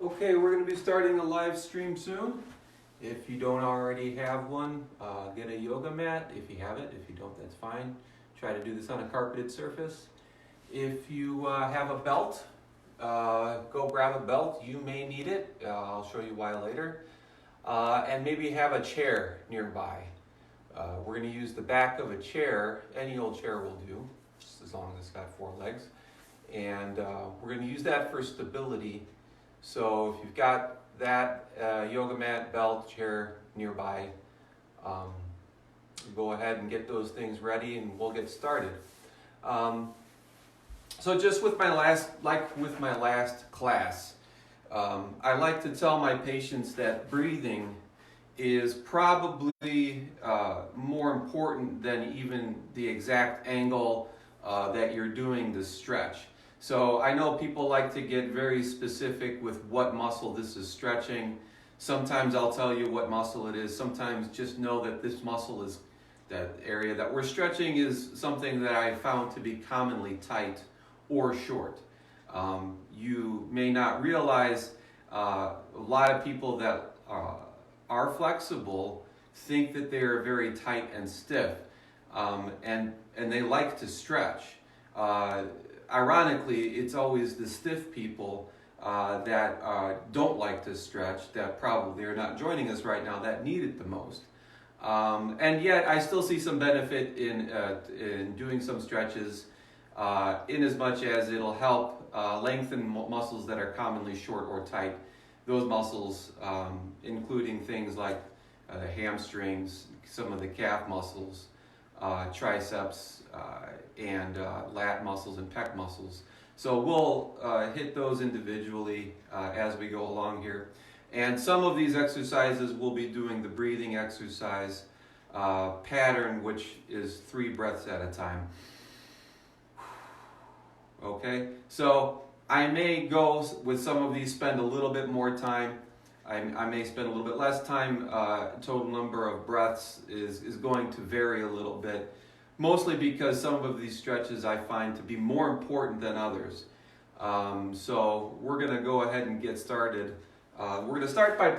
Okay, we're going to be starting a live stream soon. If you don't already have one, get a yoga mat. If you have it, if you don't, that's fine. Try to do this on a carpeted surface. If you have a belt, go grab a belt. You may need it. I'll show you why later. And maybe have a chair nearby. We're going to use the back of a chair. Any old chair will do, just as long as it's got 4 legs. And we're going to use that for stability. So if you've got that yoga mat, belt, chair nearby, go ahead and get those things ready and we'll get started. So just with my last class, I like to tell my patients that breathing is probably more important than even the exact angle that you're doing the stretch. So I know people like to get very specific with what muscle this is stretching. Sometimes I'll tell you what muscle it is. Sometimes just know that this muscle is, that area that we're stretching is something that I found to be commonly tight or short. You may not realize a lot of people that are flexible think that they are very tight and stiff, and they like to stretch. Ironically, it's always the stiff people that don't like to stretch that probably are not joining us right now that need it the most. And yet, I still see some benefit in doing some stretches, in as much as it'll help lengthen muscles that are commonly short or tight. Those muscles, including things like the hamstrings, some of the calf muscles, triceps, and lat muscles and pec muscles. So we'll hit those individually as we go along here. And some of these exercises we'll be doing the breathing exercise pattern, which is 3 breaths at a time. Okay, so I may go with some of these, spend a little bit more time. I may spend a little bit less time. Total number of breaths is going to vary a little bit, mostly because some of these stretches I find to be more important than others. So we're going to go ahead and get started. We're going to start by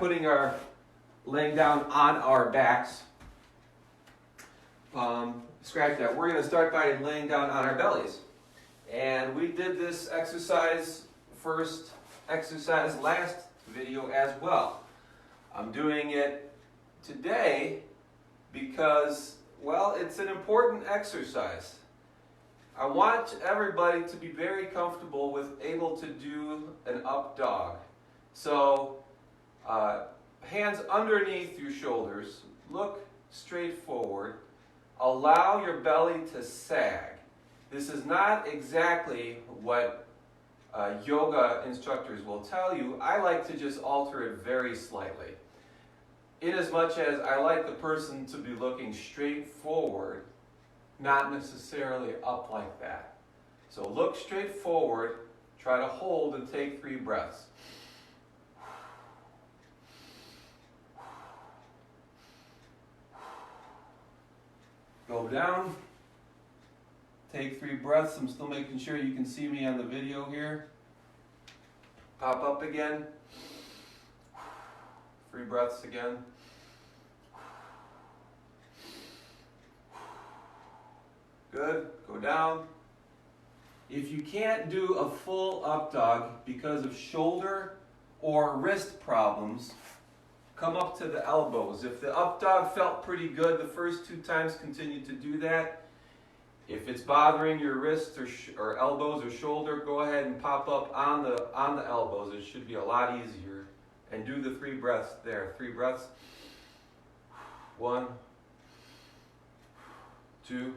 laying down on our backs. Scratch that. We're going to start by laying down on our bellies. And we did this exercise last video as well. I'm doing it today because, well, it's an important exercise. I want everybody to be very comfortable with able to do an up dog. So, hands underneath your shoulders, look straight forward, allow your belly to sag. This is not exactly what yoga instructors will tell you. I like to just alter it very slightly. In as much as I like the person to be looking straight forward, not necessarily up like that. So look straight forward, try to hold and take 3 breaths. Go down. Take 3 breaths. I'm still making sure you can see me on the video here. Pop up again. 3 breaths again. Good. Go down. If you can't do a full up dog because of shoulder or wrist problems, come up to the elbows. If the up dog felt pretty good the first 2 times, continue to do that. If it's bothering your wrists or elbows or shoulder, go ahead and pop up on the elbows. It should be a lot easier. And do the 3 breaths there. 3 breaths. 1, 2,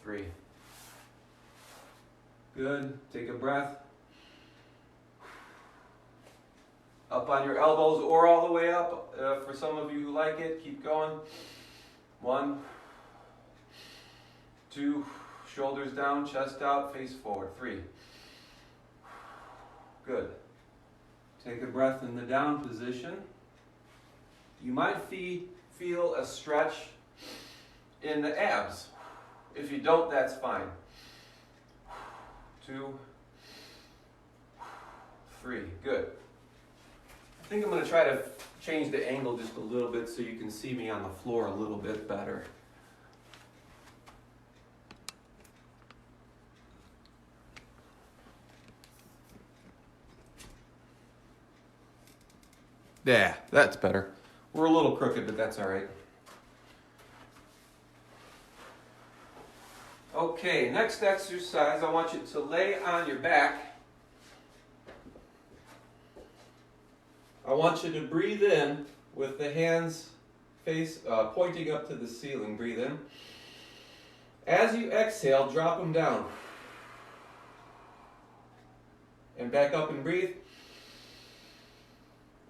3. Good. Take a breath. Up on your elbows or all the way up. For some of you who like it, keep going. 1, 2, shoulders down, chest out, face forward. 3. Good. Take a breath in the down position. You might feel a stretch in the abs. If you don't, that's fine. 2, 3. Good. I think I'm going to try to change the angle just a little bit so you can see me on the floor a little bit better. Yeah, that's better. We're a little crooked, but that's all right. Okay, next exercise, I want you to lay on your back. I want you to breathe in with the hands pointing up to the ceiling. Breathe in. As you exhale, drop them down. And back up and breathe.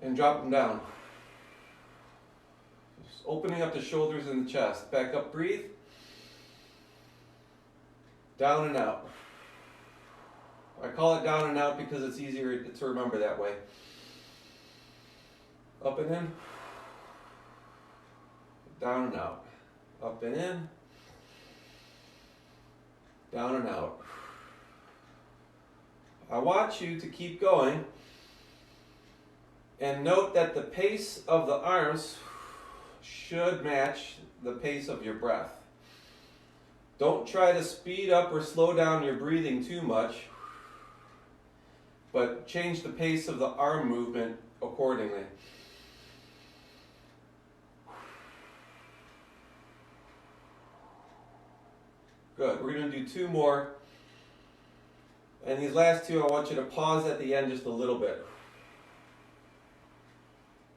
And drop them down. Just opening up the shoulders and the chest. Back up, breathe. Down and out. I call it down and out because it's easier to remember that way. Up and in. Down and out. Up and in. Down and out. I want you to keep going. And note that the pace of the arms should match the pace of your breath. Don't try to speed up or slow down your breathing too much, but change the pace of the arm movement accordingly. Good. We're going to do 2 more. And these last 2, I want you to pause at the end just a little bit.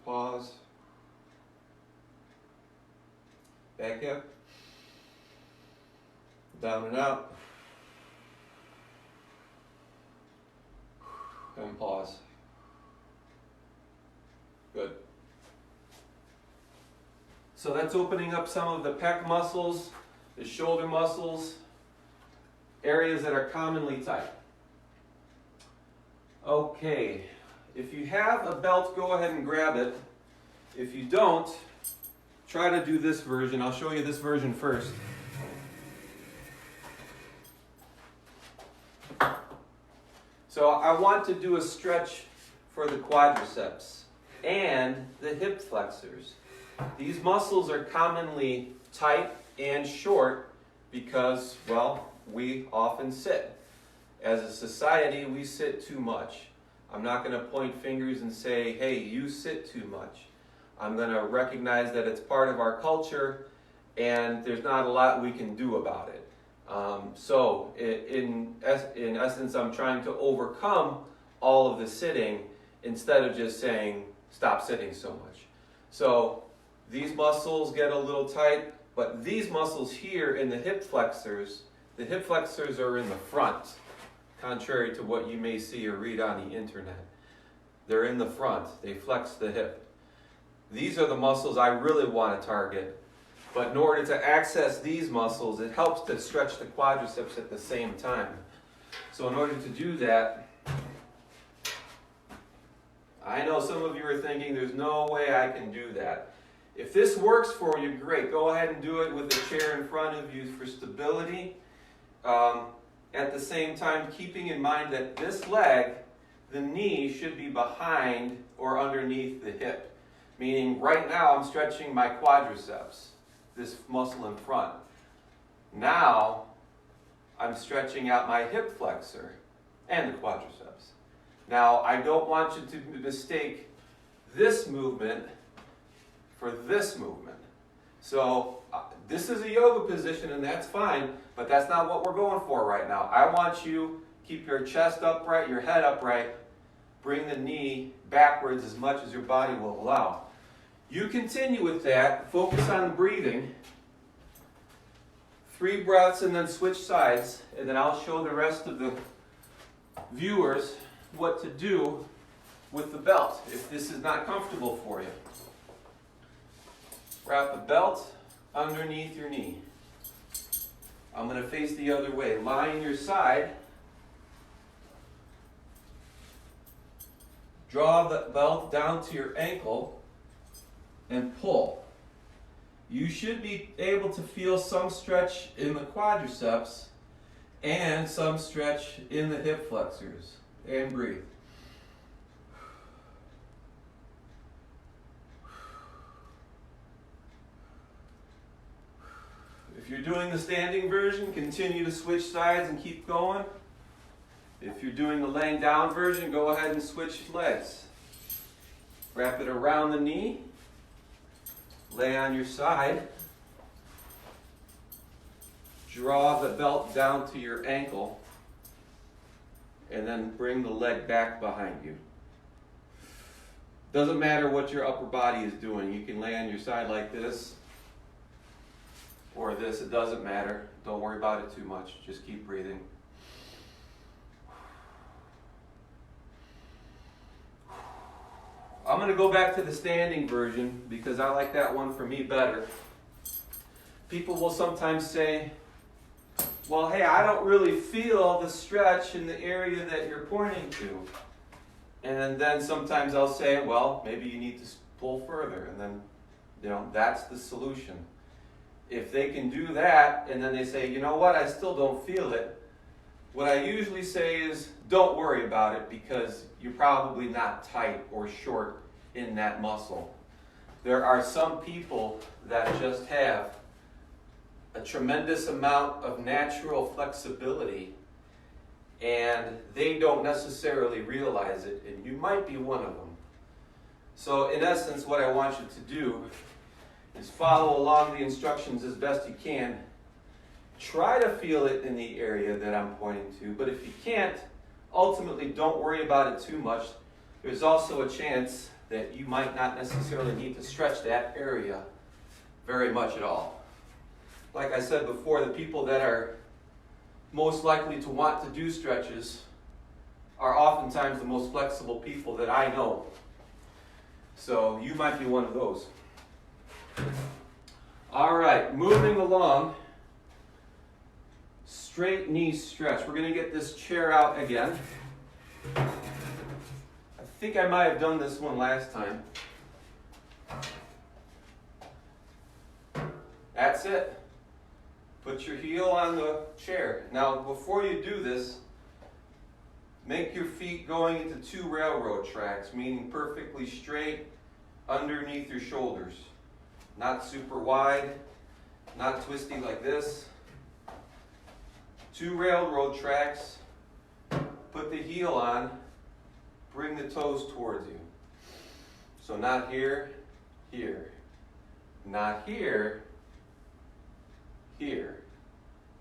Pause. Back up. Down and out. And pause. Good. So that's opening up some of the pec muscles, the shoulder muscles, areas that are commonly tight. Okay. If you have a belt, go ahead and grab it. If you don't, try to do this version. I'll show you this version first. So I want to do a stretch for the quadriceps and the hip flexors. These muscles are commonly tight and short because, well, we often sit. As a society, we sit too much. I'm not going to point fingers and say, hey, you sit too much. I'm going to recognize that it's part of our culture and there's not a lot we can do about it. So in essence, I'm trying to overcome all of the sitting instead of just saying, stop sitting so much. So these muscles get a little tight, but these muscles here in the hip flexors are in the front. Contrary to what you may see or read on the internet. They're in the front. They flex the hip. These are the muscles I really want to target. But in order to access these muscles, it helps to stretch the quadriceps at the same time. So in order to do that, I know some of you are thinking, there's no way I can do that. If this works for you, great. Go ahead and do it with a chair in front of you for stability. At the same time, keeping in mind that this leg, the knee should be behind or underneath the hip. Meaning right now I'm stretching my quadriceps, this muscle in front. Now I'm stretching out my hip flexor and the quadriceps. Now I don't want you to mistake this movement for this movement. So this is a yoga position and that's fine, but that's not what we're going for right now. I want you to keep your chest upright, your head upright, bring the knee backwards as much as your body will allow. You continue with that, focus on breathing. 3 breaths and then switch sides, and then I'll show the rest of the viewers what to do with the belt if this is not comfortable for you. Wrap the belt underneath your knee. I'm going to face the other way. Lie on your side. Draw the belt down to your ankle and pull. You should be able to feel some stretch in the quadriceps and some stretch in the hip flexors. And breathe. you're doing the standing version, continue to switch sides and keep going. If you're doing the laying down version, go ahead and switch legs. Wrap it around the knee, lay on your side, draw the belt down to your ankle, and then bring the leg back behind you. Doesn't matter what your upper body is doing. You can lay on your side like this or this. It doesn't matter. Don't worry about it too much. Just keep breathing. I'm going to go back to the standing version because I like that one for me better. People will sometimes say, well, hey, I don't really feel the stretch in the area that you're pointing to. And then sometimes I'll say, well, maybe you need to pull further. And then, that's the solution. If they can do that, and then they say, you know what, I still don't feel it. What I usually say is, don't worry about it because you're probably not tight or short in that muscle. There are some people that just have a tremendous amount of natural flexibility and they don't necessarily realize it, and you might be one of them. So in essence, what I want you to do is follow along the instructions as best you can. Try to feel it in the area that I'm pointing to, but if you can't, ultimately don't worry about it too much. There's also a chance that you might not necessarily need to stretch that area very much at all. Like I said before, the people that are most likely to want to do stretches are oftentimes the most flexible people that I know. So you might be one of those. All right, moving along. Straight knee stretch. We're going to get this chair out again. I think I might have done this one last time. That's it. Put your heel on the chair. Now, before you do this, make your feet going into 2 railroad tracks, meaning perfectly straight underneath your shoulders. Not super wide, not twisty like this. 2 railroad tracks. Put the heel on. Bring the toes towards you. So not here, here. Not here, here.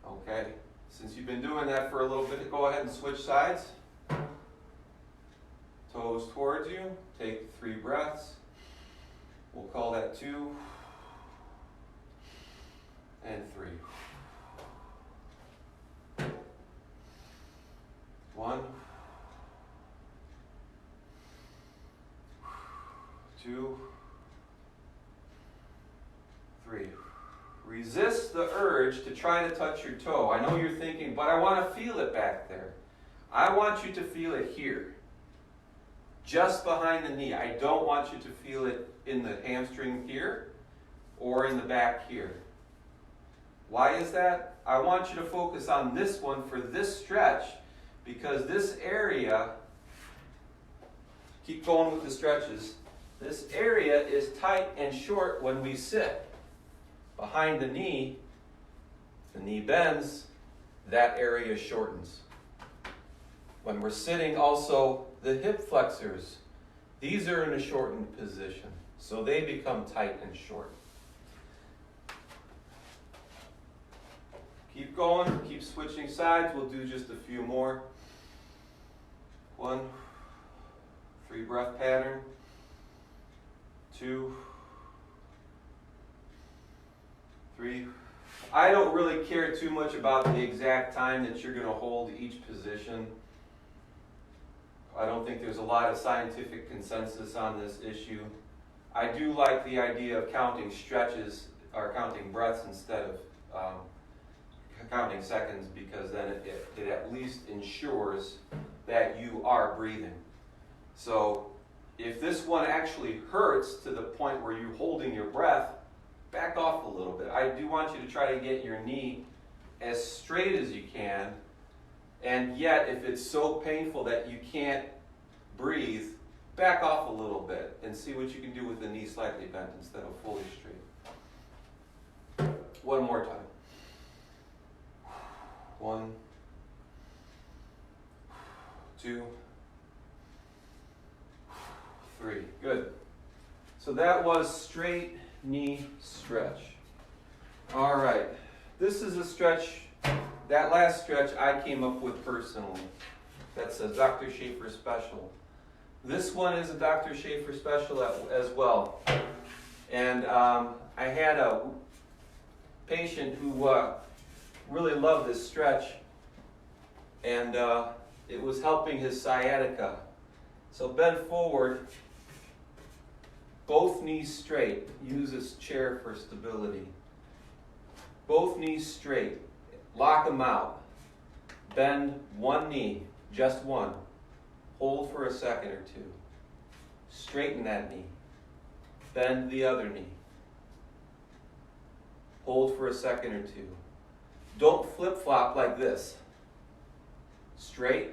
Okay? Since you've been doing that for a little bit, go ahead and switch sides. Toes towards you. Take 3 breaths. We'll call that 2 and 3. 1, 2, 3. Resist the urge to try to touch your toe. I know you're thinking, but I want to feel it back there. I want you to feel it here, just behind the knee. I don't want you to feel it in the hamstring here or in the back here. Why is that? I want you to focus on this one for this stretch, because this area, keep going with the stretches, this area is tight and short when we sit. Behind the knee bends, that area shortens. When we're sitting also, the hip flexors, these are in a shortened position, so they become tight and short. Keep going, keep switching sides. We'll do just a few more. 1, 3 breath pattern. 2, 3. I don't really care too much about the exact time that you're going to hold each position. I don't think there's a lot of scientific consensus on this issue. I do like the idea of counting stretches or counting breaths instead of counting seconds, because then it at least ensures that you are breathing. So if this one actually hurts to the point where you're holding your breath, back off a little bit. I do want you to try to get your knee as straight as you can, and yet if it's so painful that you can't breathe, back off a little bit and see what you can do with the knee slightly bent instead of fully straight. One more time. 1, 2, 3. Good. So that was straight knee stretch. All right. This is a stretch, that last stretch I came up with personally. That's a Dr. Schafer special. This one is a Dr. Schafer special as well. And I had a patient who really loved this stretch, and it was helping his sciatica. So bend forward, both knees straight. Use this chair for stability. Both knees straight. Lock them out. Bend one knee, just one. Hold for a second or two. Straighten that knee. Bend the other knee. Hold for a second or two. Don't flip-flop like this. Straight,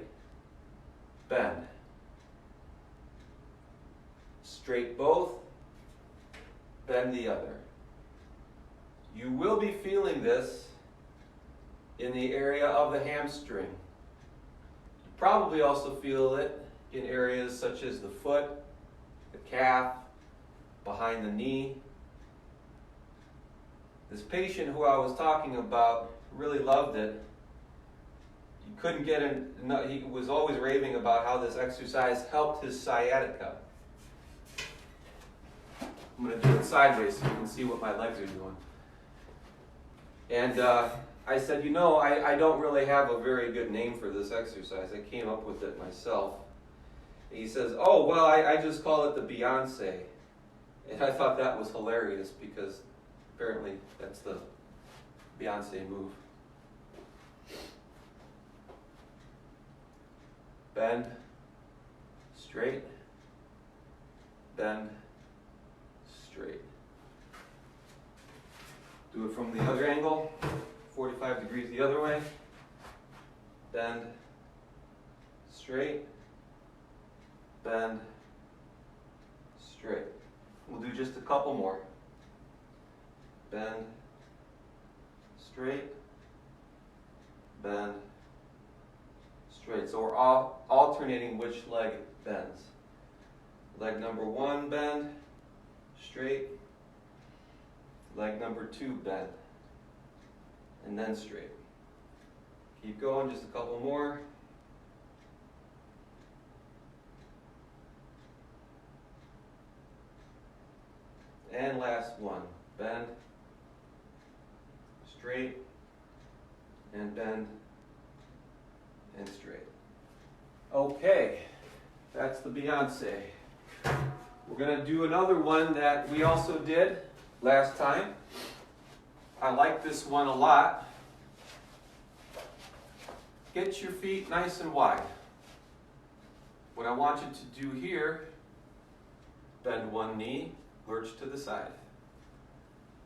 bend. Straight both, bend the other. You will be feeling this in the area of the hamstring. You probably also feel it in areas such as the foot, the calf, behind the knee. This patient who I was talking about really loved it. He couldn't get in, he was always raving about how this exercise helped his sciatica. I'm going to do it sideways so you can see what my legs are doing. And I said, you know, I don't really have a very good name for this exercise. I came up with it myself. And he says, oh, well, I just call it the Beyonce. And I thought that was hilarious because apparently that's the Beyonce move. Bend, straight, bend, straight. Do it from the other angle, 45 degrees the other way. Bend, straight, bend, straight. We'll do just a couple more. Bend, straight, bend, straight. So we're all alternating which leg bends. Leg number 1, bend, straight. Leg number 2, bend, and then straight. Keep going, just a couple more. And last one, bend, straight, and bend, and straight. Okay, that's the Beyonce. We're going to do another one that we also did last time. I like this one a lot. Get your feet nice and wide. What I want you to do here, bend one knee, lurch to the side.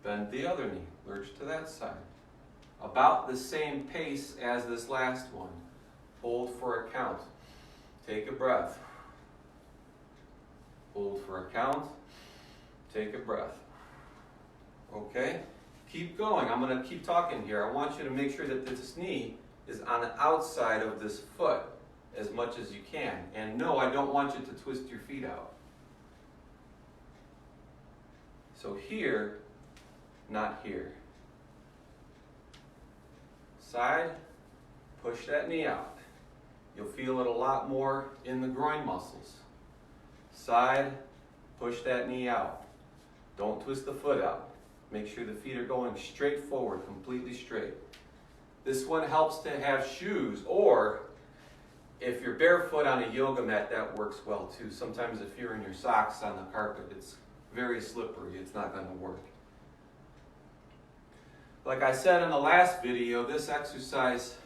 Bend the other knee, lurch to that side. About the same pace as this last one. Hold for a count. Take a breath. Hold for a count. Take a breath. Okay? Keep going. I'm going to keep talking here. I want you to make sure that this knee is on the outside of this foot as much as you can. And no, I don't want you to twist your feet out. So here, not here. Side, push that knee out. You'll feel it a lot more in the groin muscles. Side, push that knee out. Don't twist the foot out. Make sure the feet are going straight forward, completely straight. This one helps to have shoes, or if you're barefoot on a yoga mat, that works well too. Sometimes if you're in your socks on the carpet, it's very slippery. It's not going to work. Like I said in the last video, this exercise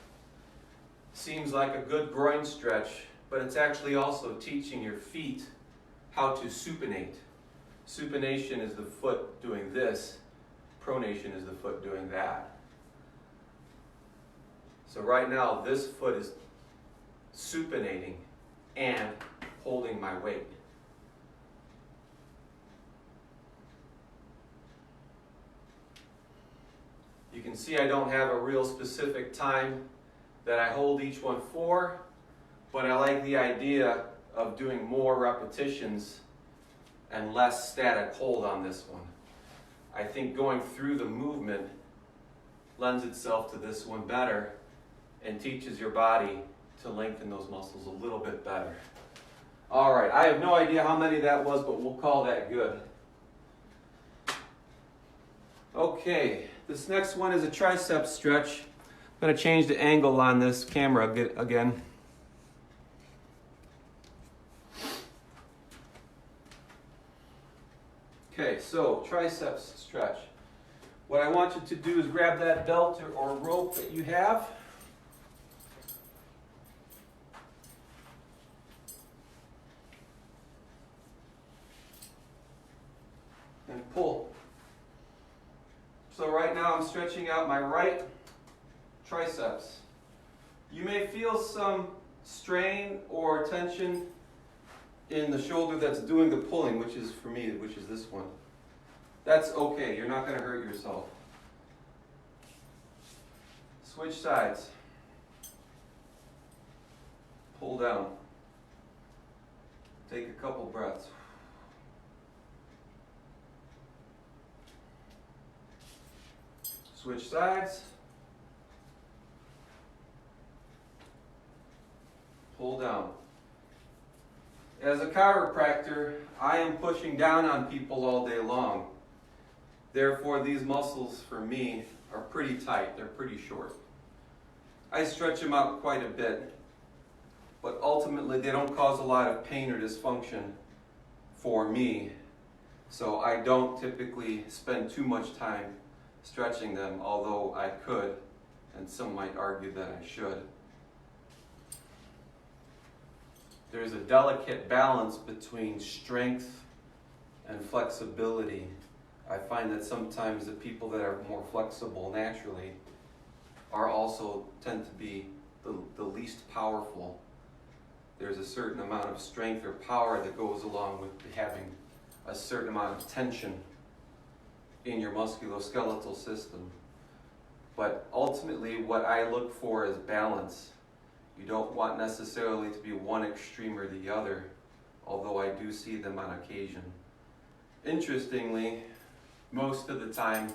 seems like a good groin stretch, but it's actually also teaching your feet how to supinate. Supination is the foot doing this. Pronation is the foot doing that. So right now, this foot is supinating and holding my weight. You can see I don't have a real specific time that I hold each one for, but I like the idea of doing more repetitions and less static hold on this one. I think going through the movement lends itself to this one better and teaches your body to lengthen those muscles a little bit better. All right, I have no idea how many that was, but we'll call that good. Okay, this next one is a tricep stretch. I'm going to change the angle on this camera again. Okay, so triceps stretch. What I want you to do is grab that belt or rope that you have. And pull. So right now I'm stretching out my right triceps. You may feel some strain or tension in the shoulder that's doing the pulling, which is for me, which is this one. That's okay, you're not going to hurt yourself. Switch sides. Pull down. Take a couple breaths. Switch sides. Pull down. As a chiropractor, I am pushing down on people all day long. Therefore, these muscles for me are pretty tight. They're pretty short. I stretch them out quite a bit, but ultimately they don't cause a lot of pain or dysfunction for me. So I don't typically spend too much time stretching them, although I could, and some might argue that I should. There's a delicate balance between strength and flexibility. I find that sometimes the people that are more flexible naturally are also tend to be the least powerful. There's a certain amount of strength or power that goes along with having a certain amount of tension in your musculoskeletal system. But ultimately what I look for is balance. You don't want necessarily to be one extreme or the other, although I do see them on occasion. Interestingly, most of the time,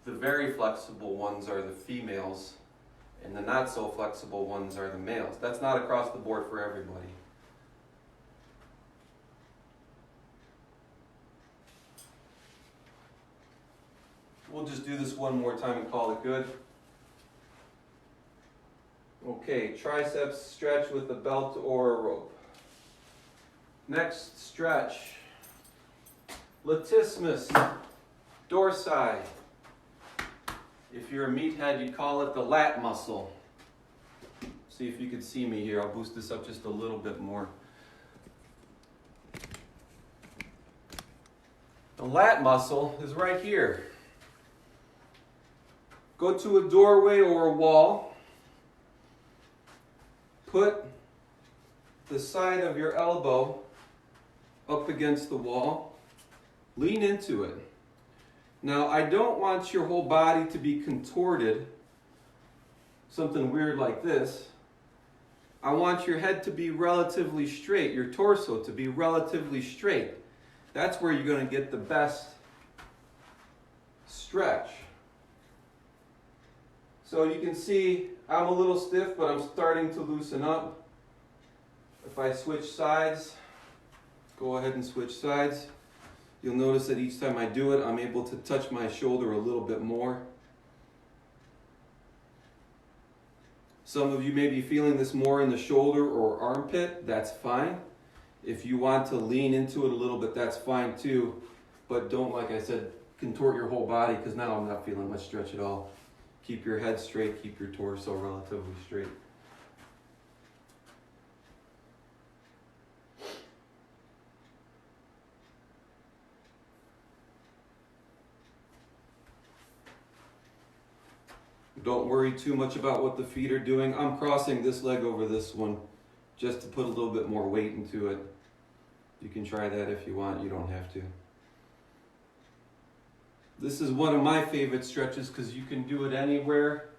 the very flexible ones are the females, and the not so flexible ones are the males. That's not across the board for everybody. We'll just do this one more time and call it good. Okay, triceps stretch with a belt or a rope. Next stretch, latissimus, dorsi. If you're a meathead, you call it the lat muscle. See if you can see me here. I'll boost this up just a little bit more. The lat muscle is right here. Go to a doorway or a wall. Put the side of your elbow up against the wall. Lean into it. Now, I don't want your whole body to be contorted, something weird like this. I want your head to be relatively straight, your torso to be relatively straight. That's where you're going to get the best stretch. So you can see I'm a little stiff, but I'm starting to loosen up. If I switch sides, go ahead and switch sides. You'll notice that each time I do it, I'm able to touch my shoulder a little bit more. Some of you may be feeling this more in the shoulder or armpit. That's fine. If you want to lean into it a little bit, that's fine too. But don't, like I said, contort your whole body, because now I'm not feeling much stretch at all. Keep your head straight, keep your torso relatively straight. Don't worry too much about what the feet are doing. I'm crossing this leg over this one just to put a little bit more weight into it. You can try that if you want, you don't have to. This is one of my favorite stretches because you can do it anywhere.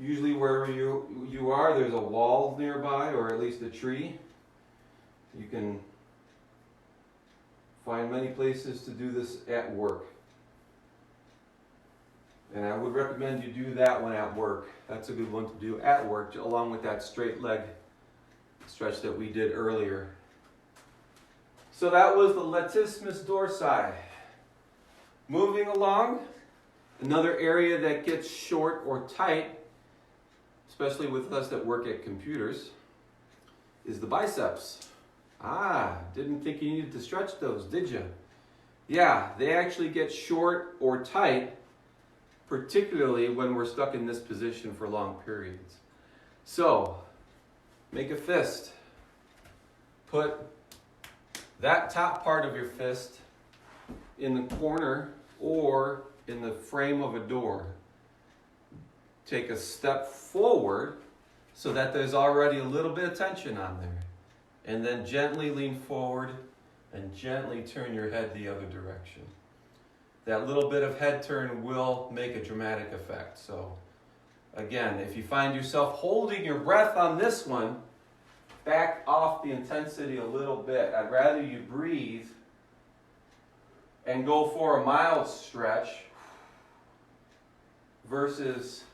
Usually wherever you are, there's a wall nearby, or at least a tree. You can find many places to do this at work. And I would recommend you do that one at work. That's a good one to do at work, along with that straight leg stretch that we did earlier. So that was the latissimus dorsi. Moving along, another area that gets short or tight, especially with us that work at computers, is the biceps. Didn't think you needed to stretch those, did you? Yeah, they actually get short or tight, particularly when we're stuck in this position for long periods. So, make a fist. Put that top part of your fist in the corner or in the frame of a door. Take a step forward so that there's already a little bit of tension on there. And then gently lean forward and gently turn your head the other direction. That little bit of head turn will make a dramatic effect. So again, if you find yourself holding your breath on this one, back off the intensity a little bit. I'd rather you breathe and go for a mild stretch versus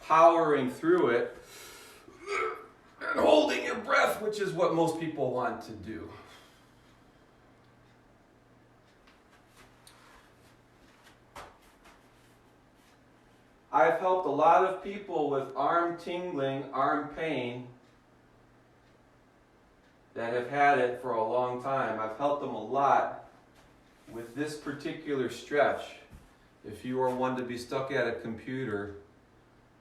powering through it and holding your breath, which is what most people want to do. I've helped a lot of people with arm tingling, arm pain that have had it for a long time. I've helped them a lot with this particular stretch. If you are one to be stuck at a computer,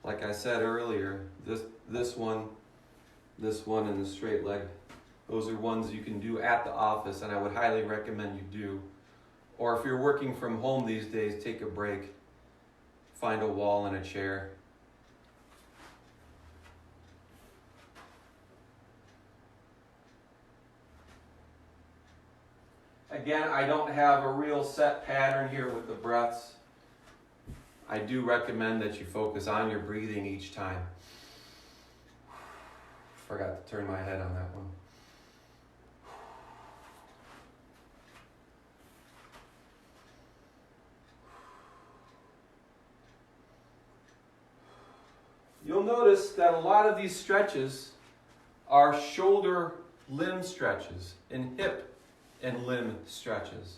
like I said earlier, this one, and the straight leg, those are ones you can do at the office, and I would highly recommend you do. Or if you're working from home these days, take a break. Find a wall and a chair. Again, I don't have a real set pattern here with the breaths. I do recommend that you focus on your breathing each time. Forgot to turn my head on that one. You'll notice that a lot of these stretches are shoulder limb stretches and hip and limb stretches.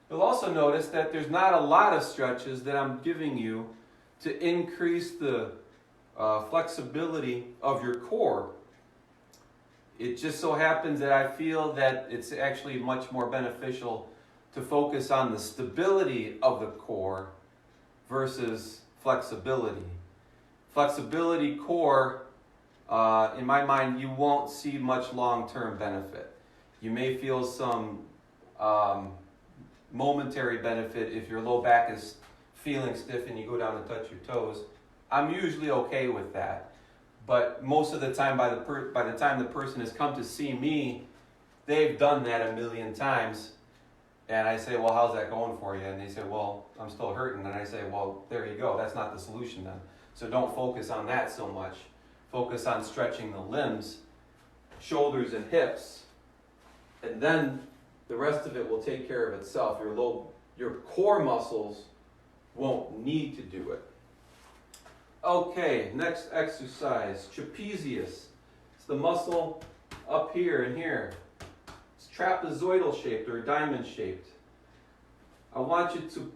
You'll also notice that there's not a lot of stretches that I'm giving you to increase the flexibility of your core. It just so happens that I feel that it's actually much more beneficial to focus on the stability of the core versus flexibility. Flexibility core, in my mind, you won't see much long-term benefit. You may feel some momentary benefit if your low back is feeling stiff and you go down and touch your toes. I'm usually okay with that. But most of the time, by the time the person has come to see me, they've done that a million times. And I say, well, how's that going for you? And they say, well, I'm still hurting. And I say, well, there you go. That's not the solution then. So don't focus on that so much. Focus on stretching the limbs, shoulders and hips. And then the rest of it will take care of itself. Your core muscles won't need to do it. Okay, next exercise, trapezius. It's the muscle up here and here. It's trapezoidal shaped or diamond shaped. I want you to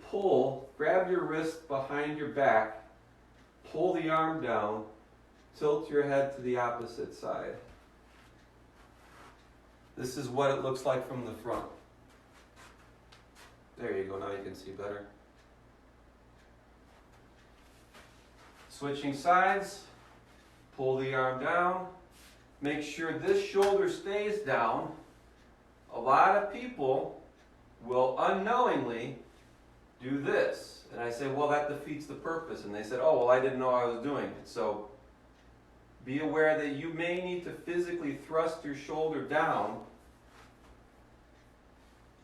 grab your wrist behind your back, pull the arm down, tilt your head to the opposite side. This is what it looks like from the front. There you go, now you can see better. Switching sides, pull the arm down, make sure this shoulder stays down. A lot of people will unknowingly do this. And I say, well, that defeats the purpose. And they said, oh, well, I didn't know I was doing it. So be aware that you may need to physically thrust your shoulder down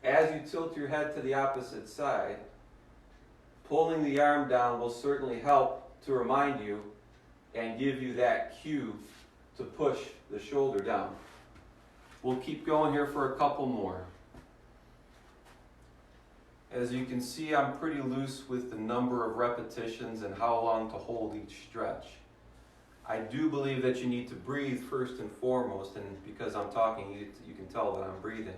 as you tilt your head to the opposite side. Pulling the arm down will certainly help to remind you, and give you that cue to push the shoulder down. We'll keep going here for a couple more. As you can see, I'm pretty loose with the number of repetitions and how long to hold each stretch. I do believe that you need to breathe first and foremost, and because I'm talking, you can tell that I'm breathing.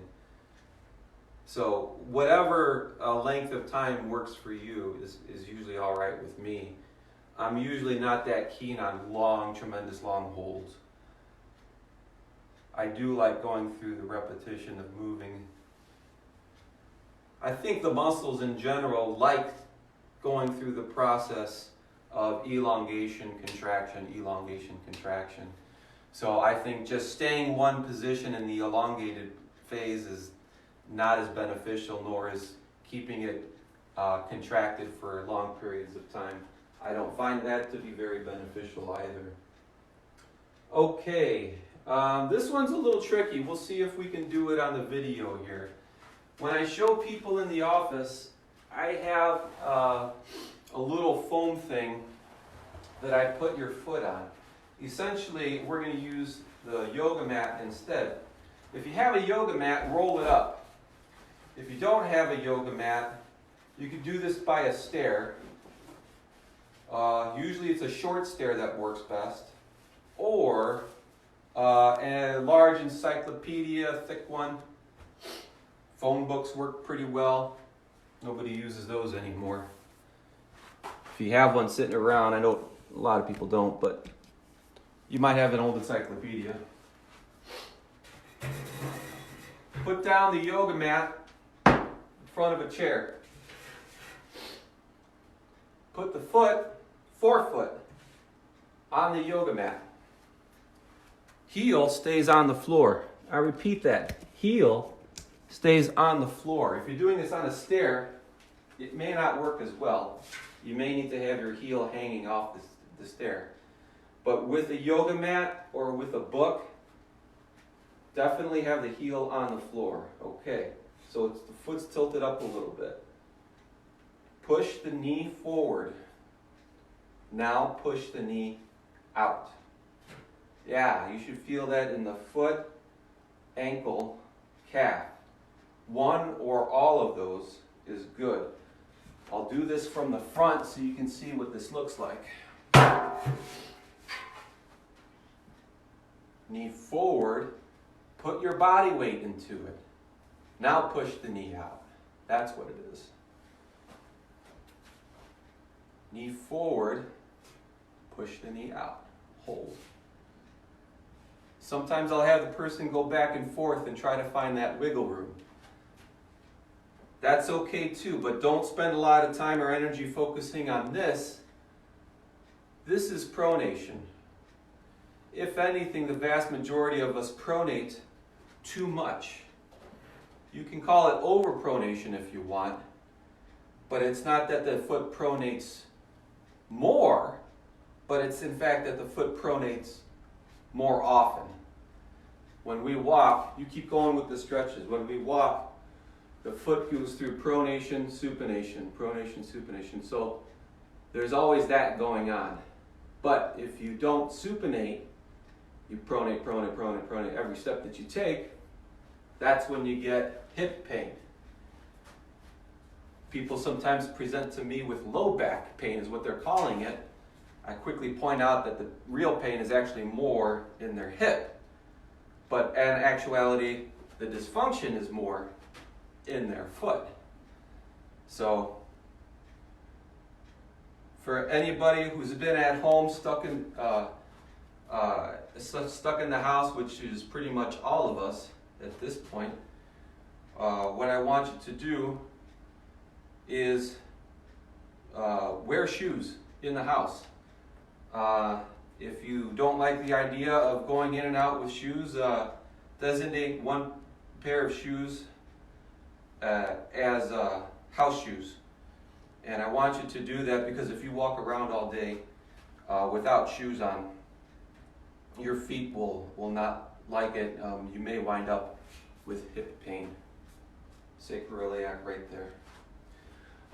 So whatever length of time works for you is usually all right with me. I'm usually not that keen on long, tremendous long holds. I do like going through the repetition of moving. I think the muscles in general like going through the process of elongation, contraction, elongation, contraction. So I think just staying one position in the elongated phase is not as beneficial, nor is keeping it contracted for long periods of time. I don't find that to be very beneficial either. Okay, this one's a little tricky. We'll see if we can do it on the video here. When I show people in the office, I have a little foam thing that I put your foot on. Essentially, we're going to use the yoga mat instead. If you have a yoga mat, roll it up. If you don't have a yoga mat, you could do this by a stair. Usually it's a short stair that works best. Or a large encyclopedia, thick one. Phone books work pretty well. Nobody uses those anymore. If you have one sitting around, I know a lot of people don't, but you might have an old encyclopedia. Put down the yoga mat in front of a chair. Put the forefoot, on the yoga mat. Heel stays on the floor. I repeat that. Heel stays on the floor. If you're doing this on a stair, it may not work as well. You may need to have your heel hanging off the stair. But with a yoga mat or with a book, definitely have the heel on the floor. Okay, so the foot's tilted up a little bit. Push the knee forward. Now push the knee out. Yeah, you should feel that in the foot, ankle, calf. One or all of those is good. I'll do this from the front so you can see what this looks like. Knee forward, put your body weight into it. Now push the knee out. That's what it is. Knee forward, push the knee out. Hold. Sometimes I'll have the person go back and forth and try to find that wiggle room. That's okay too, but don't spend a lot of time or energy focusing on this. This is pronation. If anything, the vast majority of us pronate too much. You can call it overpronation if you want, but it's not that the foot pronates more, but it's in fact that the foot pronates more often. When we walk, you keep going with the stretches. When we walk, the foot goes through pronation, supination, pronation, supination. So there's always that going on. But if you don't supinate, you pronate, pronate, pronate, pronate every step that you take, that's when you get hip pain. People sometimes present to me with low back pain is what they're calling it. I quickly point out that the real pain is actually more in their hip. But in actuality, the dysfunction is more in their foot. So for anybody who's been at home stuck in the house, which is pretty much all of us at this point, what I want you to do is wear shoes in the house. If you don't like the idea of going in and out with shoes, designate one pair of shoes as house shoes. And I want you to do that because if you walk around all day without shoes on, your feet will not like it. You may wind up with hip pain. Sacroiliac right there.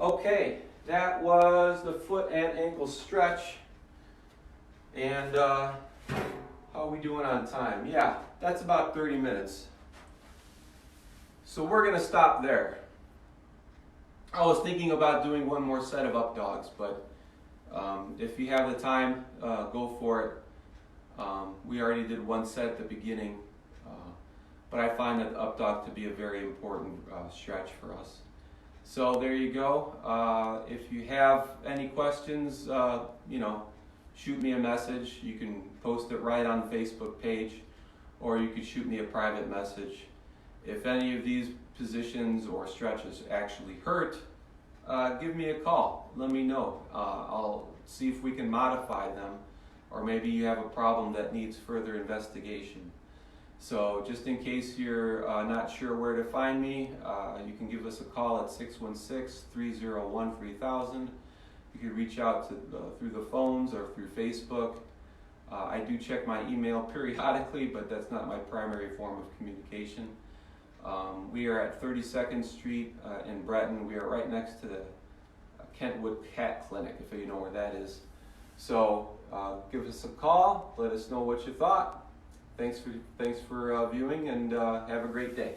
Okay, that was the foot and ankle stretch. And how are we doing on time? Yeah, that's about 30 minutes. So we're going to stop there. I was thinking about doing one more set of up dogs, but if you have the time, go for it. We already did one set at the beginning, but I find that the up dog to be a very important stretch for us. So there you go. If you have any questions, shoot me a message. You can post it right on the Facebook page, or you could shoot me a private message. If any of these positions or stretches actually hurt, give me a call. Let me know. I'll see if we can modify them, or maybe you have a problem that needs further investigation. So just in case you're not sure where to find me, you can give us a call at 616-301-3000. You can reach out to through the phones or through Facebook. I do check my email periodically, but that's not my primary form of communication. We are at 32nd Street in Breton. We are right next to the Kentwood Cat Clinic, if you know where that is. So give us a call. Let us know what you thought. Thanks for viewing, and have a great day.